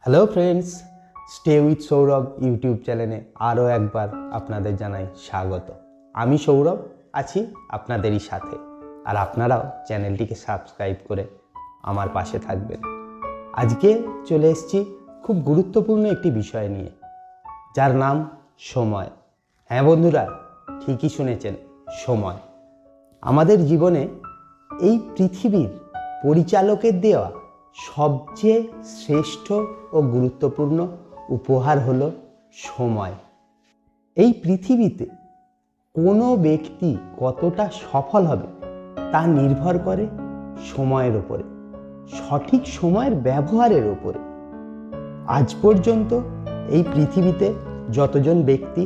Hello friends, stay with Sourav YouTube চ্যানেলে আরও একবার আপনাদের জানাই স্বাগত। আমি সৌরভ আছি আপনাদেরই সাথে, আর আপনারাও চ্যানেলটিকে সাবস্ক্রাইব করে আমার পাশে থাকবেন। আজকে চলে এসেছি খুব গুরুত্বপূর্ণ একটি বিষয় নিয়ে, যার নাম সময়। হ্যাঁ বন্ধুরা, ঠিকই শুনেছেন, সময়। আমাদের জীবনে এই পৃথিবীর পরিচালকের দেওয়া সবচেয়ে শ্রেষ্ঠ ও গুরুত্বপূর্ণ উপহার হলো সময়। এই পৃথিবীতে কোনো ব্যক্তি কতটা সফল হবে তা নির্ভর করে সময়ের উপরে, সঠিক সময়ের ব্যবহারের উপরে। আজ পর্যন্ত এই পৃথিবীতে যতজন ব্যক্তি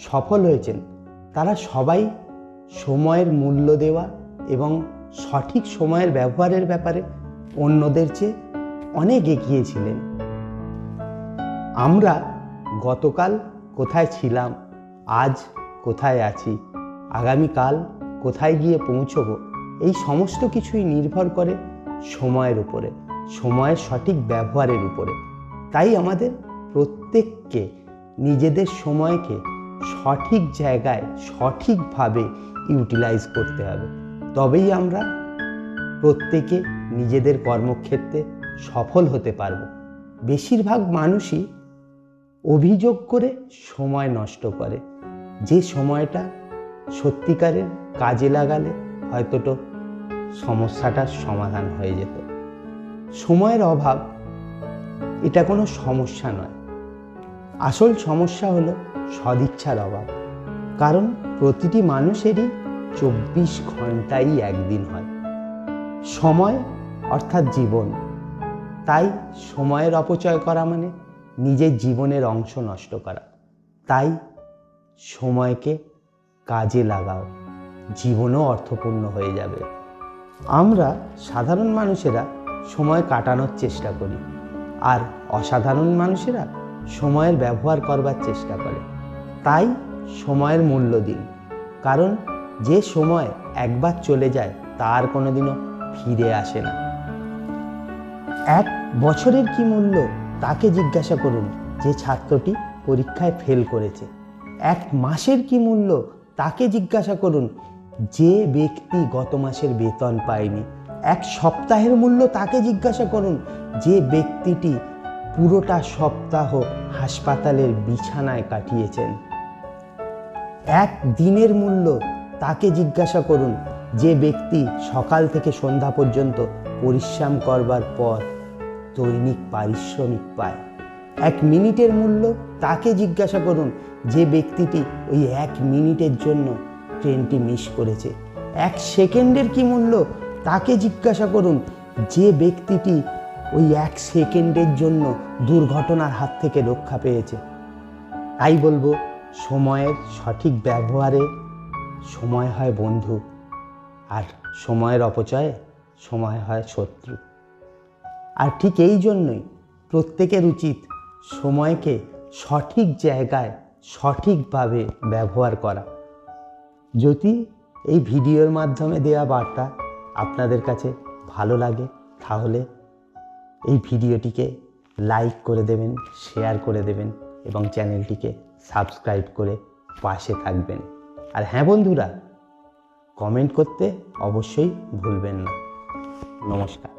সফল হয়েছেন তারা সবাই সময়ের মূল্য দেওয়া এবং সঠিক সময়ের ব্যবহারের ব্যাপারে অন্যদের চেয়ে অনেক এগিয়ে ছিলেন। আমরা গতকাল কোথায় ছিলাম, আজ কোথায় আছি, আগামীকাল কোথায় গিয়ে পৌঁছবো, এই সমস্ত কিছুই নির্ভর করে সময়ের উপরে, সময়ের সঠিক ব্যবহারের উপরে। তাই আমাদের প্রত্যেককে নিজেদের সময়কে সঠিক জায়গায় সঠিকভাবে ইউটিলাইজ করতে হবে। তবেই আমরা প্রত্যেকে নিজেদের কর্মক্ষেত্রে সফল হতে পারব। বেশিরভাগ মানুষই অভিযোগ করে সময় নষ্ট করে, যে সময়টা সত্যিকারের কাজে লাগালে হয়তো সমস্যাটার সমাধান হয়ে যেত। সময়ের অভাব এটা কোনো সমস্যা নয়, আসল সমস্যা হলো সদিচ্ছার অভাব। কারণ প্রতিটি মানুষেরই 24 ঘন্টাই একদিন হয়। সময় অর্থাৎ জীবন, তাই সময়ের অপচয় করা মানে নিজের জীবনের অংশ নষ্ট করা। তাই সময়কে কাজে লাগাও, জীবনও অর্থপূর্ণ হয়ে যাবে। আমরা সাধারণ মানুষেরা সময় কাটানোর চেষ্টা করি, আর অসাধারণ মানুষেরা সময়ের ব্যবহার করবার চেষ্টা করে। তাই সময়ের মূল্য দিন, কারণ যে সময় একবার চলে যায় তার কোনোদিনও ফিরে আসে না। 1 বছরের কি মূল্য তাকে জিজ্ঞাসা করুন যে ছাত্রটি পরীক্ষায় ফেল করেছে। 1 মাসের কি মূল্য তাকে জিজ্ঞাসা করুন যে ব্যক্তি গত মাসের বেতন পায়নি। 1 সপ্তাহের মূল্য তাকে জিজ্ঞাসা করুন যে ব্যক্তিটি পুরোটা সপ্তাহ হাসপাতালের বিছানায় কাটিয়েছেন। 1 দিনের মূল্য তাকে জিজ্ঞাসা করুন যে ব্যক্তি সকাল থেকে সন্ধ্যা পর্যন্ত পরিশ্রম করবার পর দৈনিক পারিশ্রমিক পায়। 1 মিনিটের মূল্য তাকে জিজ্ঞাসা করুন যে ব্যক্তিটি ওই 1 মিনিটের জন্য ট্রেনটি মিস করেছে। 1 সেকেন্ডের কি মূল্য তাকে জিজ্ঞাসা করুন যে ব্যক্তিটি ওই 1 সেকেন্ডের জন্য দুর্ঘটনার হাত থেকে রক্ষা পেয়েছে। তাই বলবো, সময়ের সঠিক ব্যবহারে সময় হয় বন্ধু, আর সময়ের অপচয়ে সময় হয় শত্রু। আর ঠিক এই জন্যই প্রত্যেকের উচিত সময়কে সঠিক জায়গায় সঠিকভাবে ব্যবহার করা। যদি এই ভিডিওর মাধ্যমে দেওয়া বার্তা আপনাদের কাছে ভালো লাগে, তাহলে এই ভিডিওটিকে লাইক করে দেবেন, শেয়ার করে দেবেন এবং চ্যানেলটিকে সাবস্ক্রাইব করে পাশে থাকবেন। আর হ্যাঁ বন্ধুরা, কমেন্ট করতে অবশ্যই ভুলবেন না। নমস্কার।